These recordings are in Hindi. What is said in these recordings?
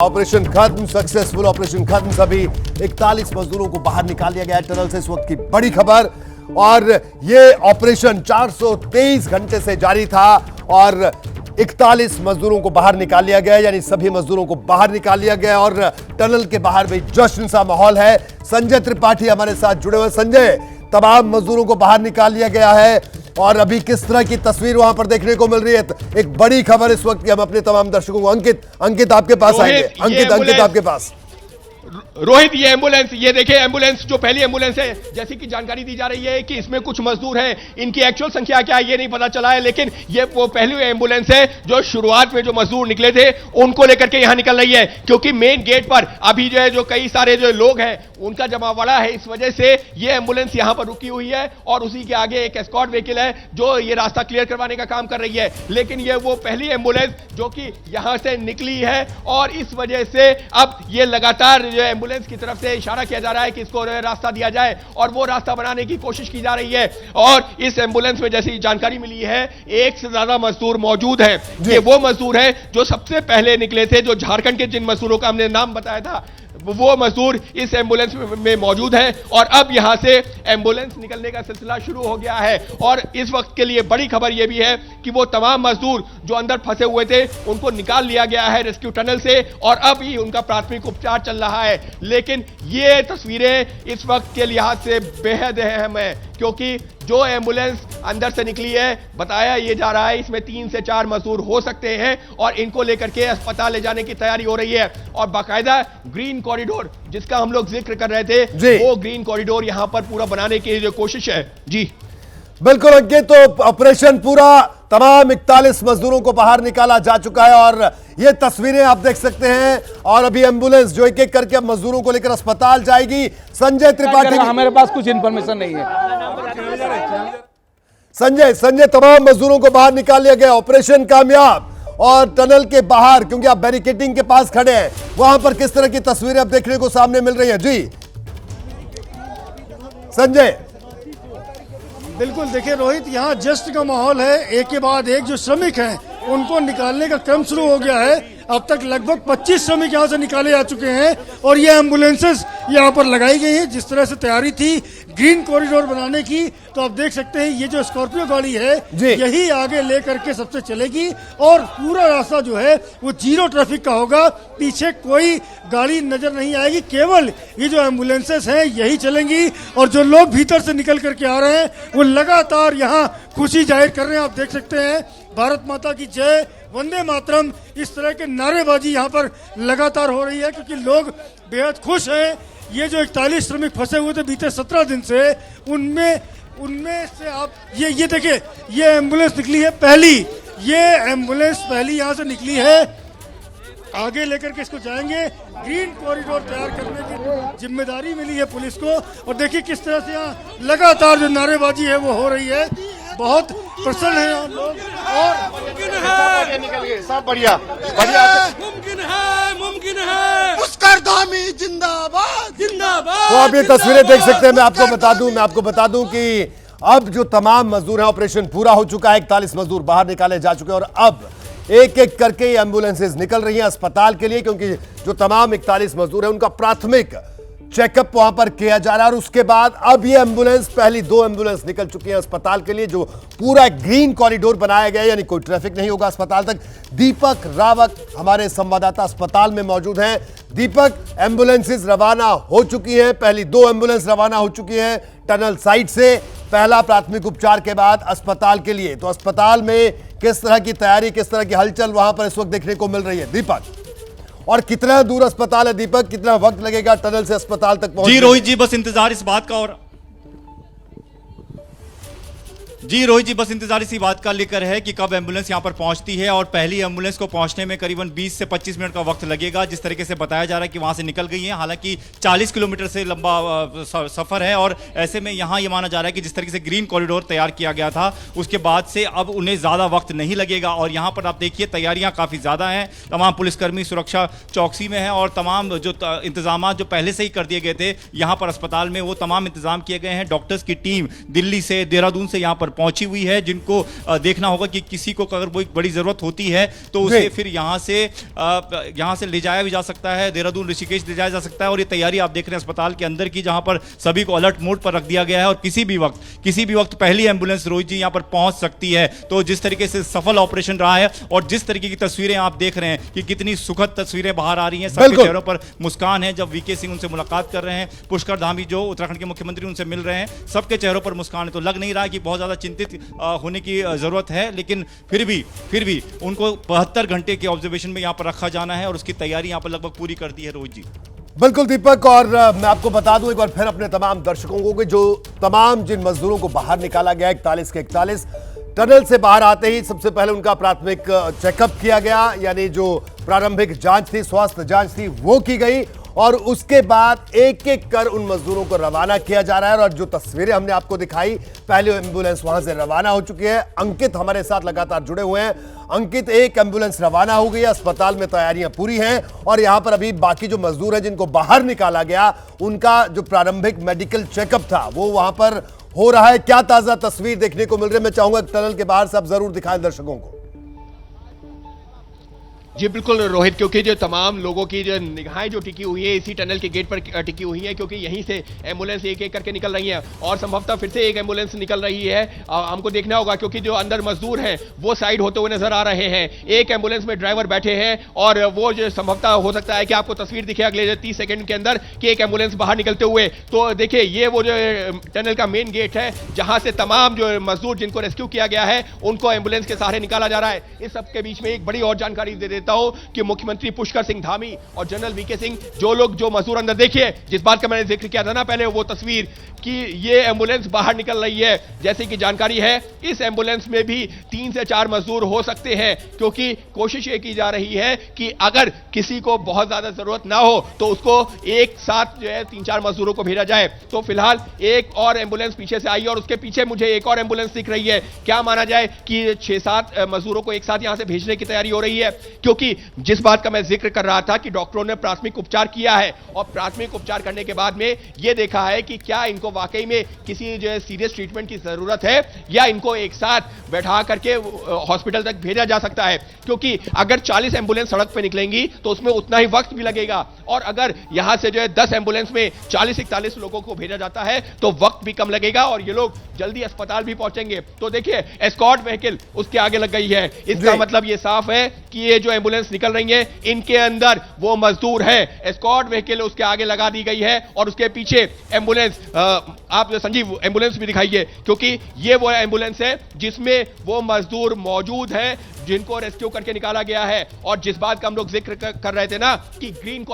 ऑपरेशन खत्म, सक्सेसफुल ऑपरेशन खत्म। सभी 41 मजदूरों को बाहर निकाल लिया गया टनल से। इस वक्त की बड़ी खबर, और ये ऑपरेशन 423 घंटे से जारी था और 41 मजदूरों को बाहर निकाल लिया गया, यानी सभी मजदूरों को बाहर निकाल लिया गया और टनल के बाहर भी जश्न सा माहौल है। संजय त्रिपाठी हमारे साथ जुड़े हुए। संजय, तमाम मजदूरों को बाहर निकाल लिया गया है और अभी किस तरह की तस्वीर वहां पर देखने को मिल रही है? एक बड़ी खबर इस वक्त की हम अपने तमाम दर्शकों को अंकित आपके पास आएंगे। अंकित आपके पास। रोहित, ये एम्बुलेंस, ये देखिए एम्बुलेंस, जो पहली एम्बुलेंस है, जैसी कि जानकारी दी जा रही है कि इसमें कुछ मजदूर हैं, इनकी एक्चुअल संख्या क्या है ये नहीं पता चला है, लेकिन ये वो पहली एम्बुलेंस है जो शुरुआत में जो मजदूर निकले थे उनको लेकर के यहां निकल रही है, क्योंकि मेन गेट पर अभी जो है जो कई सारे जो लोग हैं उनका जमावड़ा है। इस वजह से ये एम्बुलेंस यहां पर रुकी हुई है और उसी के आगे एक एस्कॉर्ट व्हीकल है जो ये रास्ता क्लियर करवाने का काम कर रही है। लेकिन ये वो पहली एम्बुलेंस जो कि यहां से निकली है और इस वजह से अब ये लगातार जो एम्बुलेंस की तरफ से इशारा किया जा रहा है कि इसको रास्ता दिया जाए और वो रास्ता बनाने की कोशिश की जा रही है। और इस एम्बुलेंस में जैसी जानकारी मिली है, एक से ज्यादा मजदूर मौजूद हैं। ये वो मजदूर हैं जो सबसे पहले निकले थे, जो झारखंड के जिन मजदूरों का हमने नाम बताया था वो मजदूर इस एम्बुलेंस में मौजूद हैं और अब यहां से एम्बुलेंस निकलने का सिलसिला शुरू हो गया है। और इस वक्त के लिए बड़ी खबर यह भी है कि वो तमाम मजदूर जो अंदर फंसे हुए थे उनको निकाल लिया गया है रेस्क्यू टनल से और अब ही उनका प्राथमिक उपचार चल रहा है। लेकिन ये तस्वीरें इस वक्त के लिहाज से बेहद अहम है, क्योंकि जो एम्बुलेंस अंदर से निकली है, बताया ये जा रहा है इसमें 3 से 4 मजदूर हो सकते हैं और इनको लेकर के अस्पताल ले जाने की तैयारी हो रही है। और बाकायदा ग्रीन कॉरिडोर जिसका हम लोग जिक्र कर रहे थे, वो ग्रीन कॉरिडोर यहां पर पूरा बनाने की जो कोशिश है। जी बिल्कुल अंकित, तो ऑपरेशन पूरा, तमाम 41 मजदूरों को बाहर निकाला जा चुका है और ये तस्वीरें आप देख सकते हैं। और अभी एम्बुलेंस जो एक एक करके अब मजदूरों को लेकर अस्पताल जाएगी। संजय त्रिपाठी, हमारे पास कुछ इंफॉर्मेशन नहीं है। संजय, तमाम मजदूरों को बाहर निकाल लिया गया, ऑपरेशन कामयाब। और टनल के बाहर, क्योंकि आप बैरिकेडिंग के पास खड़े हैं, वहां पर किस तरह की तस्वीरें अब देखने को सामने मिल रही है? जी संजय। बिल्कुल, देखिए रोहित, यहाँ जश्न का माहौल है। एक के बाद एक जो श्रमिक हैं उनको निकालने का क्रम शुरू हो गया है। अब तक लगभग 25 श्रमिक यहाँ से निकाले जा चुके हैं और ये एम्बुलेंसेस यहाँ पर लगाई गई हैं। जिस तरह से तैयारी थी ग्रीन कॉरिडोर बनाने की, तो आप देख सकते हैं ये जो स्कॉर्पियो गाड़ी है यही आगे ले करके सबसे चलेगी और पूरा रास्ता जो है वो जीरो ट्रैफिक का होगा। पीछे कोई गाड़ी नजर नहीं आएगी, केवल ये जो एम्बुलेंसेस हैं यही चलेंगी और जो लोग भीतर से निकल करके आ रहे हैं वो लगातार यहाँ खुशी जाहिर कर रहे हैं। आप देख सकते हैं भारत माता की जय, वंदे मातरम, इस तरह के नारेबाजी यहाँ पर लगातार हो रही है क्योंकि लोग बेहद खुश हैं। ये जो 41 श्रमिक फंसे हुए थे बीते 17 दिन से, उनमें से आप ये देखिए, ये एम्बुलेंस निकली है पहली, ये एम्बुलेंस पहली यहाँ से निकली है। आगे लेकर के इसको जाएंगे। ग्रीन कॉरिडोर तैयार करने की जिम्मेदारी मिली है पुलिस को और देखिए किस तरह से यहाँ लगातार जो नारेबाजी है वो हो रही है। बहुत प्रसन्न है यहाँ लोग और सब बढ़िया मुमकिन है पुष्कर धामी जिंदाबाद जिंदाबाद। तो आप ये तस्वीरें देख सकते हैं। मैं आपको बता दूं कि अब जो तमाम मजदूर हैं, ऑपरेशन पूरा हो चुका है। 41 मजदूर बाहर निकाले जा चुके हैं और अब एक एक करके ये एम्बुलेंसेज निकल रही हैं अस्पताल के लिए, क्योंकि जो तमाम 41 मजदूर हैं उनका प्राथमिक चेकअप वहां पर किया जा रहा है। और उसके बाद अब ये एम्बुलेंस, पहली 2 एम्बुलेंस निकल चुकी हैं अस्पताल के लिए, जो पूरा ग्रीन कॉरिडोर बनाया गया है, यानी कोई ट्रैफिक नहीं होगा अस्पताल तक। दीपक रावत हमारे संवाददाता अस्पताल में मौजूद हैं। दीपक, एम्बुलेंसेज रवाना हो चुकी हैं, पहली 2 एम्बुलेंस रवाना हो चुकी हैं टनल साइड से, पहला प्राथमिक उपचार के बाद अस्पताल के लिए। तो अस्पताल में किस तरह की तैयारी, किस तरह की हलचल वहां पर इस वक्त देखने को मिल रही है दीपक? और कितना दूर अस्पताल है दीपक, कितना वक्त लगेगा टनल से अस्पताल तक पहुंचने? जी रोहित जी, बस इंतजार इस बात का इसी बात का लेकर है कि कब एम्बुलेंस यहां पर पहुंचती है। और पहली एम्बुलेंस को पहुंचने में करीबन 20 से 25 मिनट का वक्त लगेगा, जिस तरीके से बताया जा रहा है कि वहां से निकल गई है। हालांकि 40 किलोमीटर से लंबा सफर है और ऐसे में यहां ये माना जा रहा है कि जिस तरीके से ग्रीन कॉरिडोर तैयार किया गया था उसके बाद से अब उन्हें ज्यादा वक्त नहीं लगेगा। और यहां पर आप देखिए तैयारियां काफी ज्यादा हैं, तमाम पुलिसकर्मी सुरक्षा चौकसी में है और तमाम जो इंतजाम जो पहले से ही कर दिए गए थे यहां पर अस्पताल में, वो तमाम इंतजाम किए गए हैं। डॉक्टर्स की टीम दिल्ली से, देहरादून से यहां पर पहुंची हुई है, जिनको देखना होगा कि किसी को अगर कोई बड़ी जरूरत होती है तो उसे फिर यहाँ से ले जाया भी जा सकता है, देहरादून ऋषिकेश ले जाया जा सकता है। और ये तैयारी आप देख रहे हैं अस्पताल के अंदर की, जहां पर सभी को अलर्ट मोड पर रख दिया गया है और किसी भी वक्त पहली एम्बुलेंस रोहित जी यहां पर पहुंच सकती है। तो जिस तरीके से सफल ऑपरेशन रहा है और जिस तरीके की तस्वीरें आप देख रहे हैं कि कितनी सुखद तस्वीरें बाहर आ रही हैं, सबके चेहरों पर मुस्कान है। जब वीके सिंह उनसे मुलाकात कर रहे हैं, पुष्कर धामी जो उत्तराखंड के मुख्यमंत्री उनसे मिल रहे हैं, सबके चेहरों पर मुस्कान है। तो लग नहीं रहा कि बहुत ज्यादा चिंतित होने की जरूरत है, लेकिन फिर भी उनको 72 घंटे के ऑब्जर्वेशन में यहां पर रखा जाना है और उसकी तैयारी यहां पर लगभग पूरी कर दी है रोहित जी। बिल्कुल दीपक, और मैं आपको बता दूं एक बार फिर अपने तमाम दर्शकों को कि जो तमाम जिन मजदूरों को बाहर निकाला गया 41 के 41 टनल से बाहर आते ही सबसे पहले उनका प्राथमिक चेकअप किया गया, यानी जो प्रारंभिक जांच थी, स्वास्थ्य जांच थी, वो की गई और उसके बाद एक एक कर उन मजदूरों को रवाना किया जा रहा है। और जो तस्वीरें हमने आपको दिखाई, पहले एम्बुलेंस वहां से रवाना हो चुकी है। अंकित हमारे साथ लगातार जुड़े हुए हैं। अंकित, एक एम्बुलेंस रवाना हो गई है, अस्पताल में तैयारियां पूरी हैं और यहां पर अभी बाकी जो मजदूर हैं जिनको बाहर निकाला गया, उनका जो प्रारंभिक मेडिकल चेकअप था वो वहां पर हो रहा है। क्या ताजा तस्वीर देखने को मिल रही है? मैं चाहूंगा टनल के बाहर से आप जरूर दिखाएं दर्शकों को। जी बिल्कुल रोहित, क्योंकि जो तमाम लोगों की जो निगाहें जो टिकी हुई है इसी टनल के गेट पर टिकी हुई है, क्योंकि यहीं से एम्बुलेंस एक एक करके निकल रही है और संभवतः फिर से एक एम्बुलेंस निकल रही है। हमको देखना होगा क्योंकि जो अंदर मजदूर हैं वो साइड होते हुए नजर आ रहे हैं। एक एम्बुलेंस में ड्राइवर बैठे हैं और वो जो संभवतः हो सकता है कि आपको तस्वीर दिखे अगले 30 सेकंड के अंदर कि एक एम्बुलेंस बाहर निकलते हुए। तो देखिए, ये वो जो टनल का मेन गेट है जहां से तमाम जो मजदूर जिनको रेस्क्यू किया गया है उनको एम्बुलेंस के सहारे निकाला जा रहा है। इस सबके बीच में एक बड़ी और जानकारी दे देता हूं कि मुख्यमंत्री पुष्कर सिंह धामी और जनरल वीके सिंह, जो मजदूर अंदर, देखिए जिस बात का मैंने जिक्र किया था ना पहले, वो तस्वीर कि ये एम्बुलेंस बाहर निकल रही है। जैसे कि जानकारी है इस एम्बुलेंस में भी 3 से 4 मजदूर हो सकते हैं, क्योंकि कोशिश ये की जा रही है कि अगर किसी को बहुत ज्यादा जरूरत ना हो तो उसको एक साथ जो है 3-4 मजदूरों को भेजा जाए। तो फिलहाल एक और एम्बुलेंस पीछे से आई और उसके पीछे मुझे एक और एम्बुलेंस दिख रही है। क्या माना जाए कि 6-7 मजदूरों को एक साथ यहां से भेजने की तैयारी हो रही है, क्योंकि जिस बात का मैं जिक्र कर रहा था कि डॉक्टरों ने प्राथमिक उपचार किया है और प्राथमिक उपचार करने के बाद में यह देखा है कि क्या इनको वाकई में किसी जो है सीरियस ट्रीटमेंट की जरूरत है या इनको एक साथ बैठा करके हॉस्पिटल तक भेजा जा सकता है। क्योंकि अगर 40 एम्बुलेंस सड़क पे निकलेंगी तो उसमें उतना ही वक्त भी लगेगा, और अगर यहां से जो है 10 एम्बुलेंस में 40-41 लोगों को भेजा जाता है तो वक्त भी कम लगेगा और ये लोग जल्दी अस्पताल भी पहुंचेंगे। तो देखिए, एस्कॉर्ट व्हीकल उसके आगे लग गई है। इसका मतलब ये साफ है कि ये जो एम्बुलेंस निकल रही है इनके अंदर वो मजदूर है। एस्कॉर्ट व्हीकल उसके आगे लगा दी गई है और उसके पीछे एम्बुलेंस, आप संजीव एम्बुलेंस भी दिखाइए, क्योंकि ये वो एम्बुलेंस है जिसमें वो मजदूर मौजूद है जिनको रेस्क्यू करके निकाला गया है। और जिस बात का हम लोग जिक्र कर रहे थे ना कि ग्रीन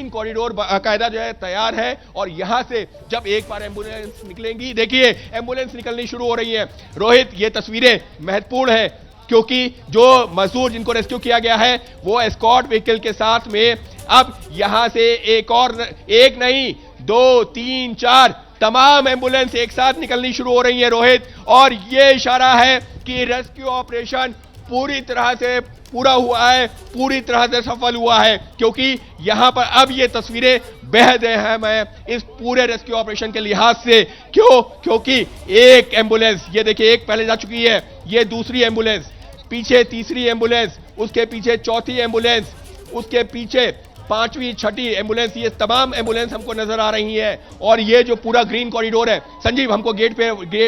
कॉरिडोर बाकायदा जो है तैयार है और यहां से जब एक बार एम्बुलेंस निकलेंगी, देखिए एम्बुलेंस निकलनी शुरू हो रही है। रोहित, ये तस्वीरें महत्वपूर्ण है क्योंकि जो मजदूर जिनको रेस्क्यू किया गया है वो एस्कॉर्ट व्हीकल के साथ में अब यहां से एक नहीं 2, 3, 4 तमाम एम्बुलेंस एक साथ निकलनी शुरू हो रही है रोहित। और यह इशारा है कि रेस्क्यू ऑपरेशन पूरी तरह से पूरा हुआ है, पूरी तरह से सफल हुआ है, क्योंकि यहां पर अब ये तस्वीरें बेहद अहम है इस पूरे रेस्क्यू ऑपरेशन के लिहाज से। क्योंकि एक एम्बुलेंस, ये देखिए, एक पहले जा चुकी है, ये दूसरी एम्बुलेंस, पीछे तीसरी एम्बुलेंस, उसके पीछे चौथी एम्बुलेंस, उसके पीछे 5वीं 6ठी एम्बुलेंस, ये तमाम एम्बुलेंस हमको नजर आ रही है। और ये जो पूरा ग्रीन कॉरिडोर है, संजीव हमको गेट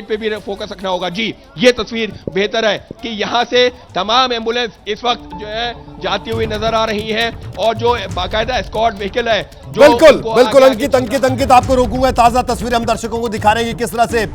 पे भी फोकस रखना होगा। जी, ये तस्वीर बेहतर है कि यहां से तमाम एम्बुलेंस इस वक्त जो है जाती हुई नजर आ रही है और जो बाकायदा एस्कॉर्ट व्हीकल है। बिल्कुल अंकित आपको रोकूंगा, ताजा तस्वीरें हम दर्शकों को दिखा रहे हैं किस तरह से